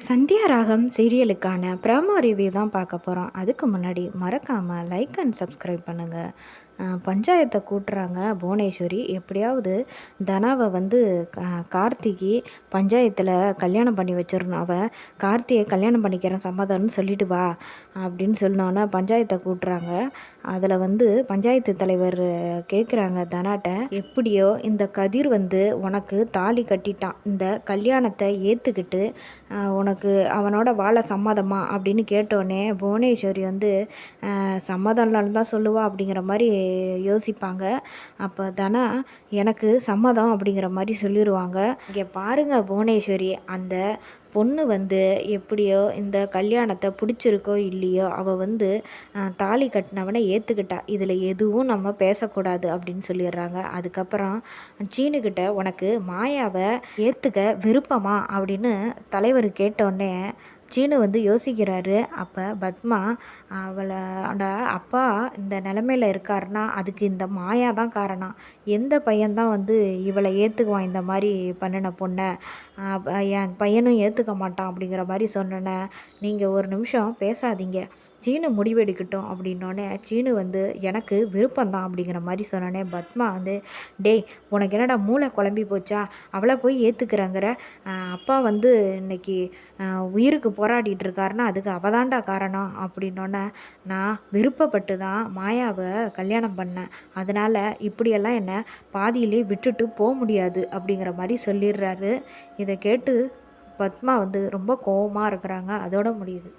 சந்தியா ராகம் சீரியலுக்கான promo review தான் பார்க்க போகிறோம். அதுக்கு முன்னாடி மறக்காமல் லைக் அண்ட் சப்ஸ்கிரைப் பண்ணுங்கள். பஞ்சாயத்தை கூட்டுறாங்க புவனேஸ்வரி. எப்படியாவது தனாவை வந்து கார்த்திக்கு பஞ்சாயத்தில் கல்யாணம் பண்ணி வச்சிடணும். அவள் கார்த்தியை கல்யாணம் பண்ணிக்கிறேன் சம்மதம்னு சொல்லிட்டு வா அப்படின்னு சொன்னோன்னே பஞ்சாயத்தை கூட்டுறாங்க. அதில் வந்து பஞ்சாயத்து தலைவர் கேட்குறாங்க தனாட்ட, எப்படியோ இந்த கதிர் வந்து உனக்கு தாலி கட்டிட்டான், இந்த கல்யாணத்தை ஏற்றுக்கிட்டு உனக்கு அவனோட வாழ சம்மதமா அப்படின்னு கேட்டோடனே புவனேஸ்வரி வந்து சம்மதம் இல்லைன்னு தான் சொல்லுவா அப்படிங்கிற மாதிரி யோசிப்பாங்க. அப்போ தனா எனக்கு சம்மதம் அப்படிங்கிற மாதிரி சொல்லிடுவாங்க. இங்கே பாருங்கள் புவனேஸ்வரி, அந்த பொண்ணு வந்து எப்படியோ இந்த கல்யாணத்தை பிடிச்சிருக்கோ இல்லையோ அவள் வந்து தாலி கட்டினவனை ஏற்றுக்கிட்டா, இதில் எதுவும் நம்ம பேசக்கூடாது அப்படின்னு சொல்லிடுறாங்க. அதுக்கப்புறம் சீனுக்கிட்ட உனக்கு மாயாவை ஏற்றுக்க விருப்பமா அப்படின்னு தலைவர் கேட்டோடனே சீனு வந்து யோசிக்கிறாரு. அப்போ பத்மா, அவளோட அப்பா இந்த நிலமையில் இருக்காருன்னா அதுக்கு இந்த மாயா தான் காரணம். எந்த பையன்தான் வந்து இவளை ஏற்றுக்குவான், இந்த மாதிரி பண்ணின பொண்ணை என் பையனும் ஏற்றுக்க மாட்டான் அப்படிங்கிற மாதிரி சொன்னேன்னே, நீங்கள் ஒரு நிமிஷம் பேசாதீங்க, சீனு முடிவெடுக்கட்டும் அப்படின்னோடனே சீனு வந்து எனக்கு விருப்பம்தான் அப்படிங்கிற மாதிரி சொன்னோடனே பத்மா வந்து, டேய் உனக்கு என்னடா மூளை குழம்பி போச்சா, அவளை போய் ஏற்றுக்கிறேங்கிற, அப்பா வந்து இன்னைக்கு உயிருக்கு போராடிட்டு இருக்காருன்னா அதுக்கு அவதான்டா காரணம் அப்படின்னோடனே, நான் விருப்பப்பட்டு தான் மாயாவை கல்யாணம் பண்ணேன், அதனால் இப்படியெல்லாம் என்னை பாதியிலே விட்டுட்டு போக முடியாது அப்படிங்கிற மாதிரி சொல்லிடுறாரு. இதை கேட்டு பத்மா வந்து ரொம்ப கோவமாக இருக்கிறாங்க. அதோட முடியுது.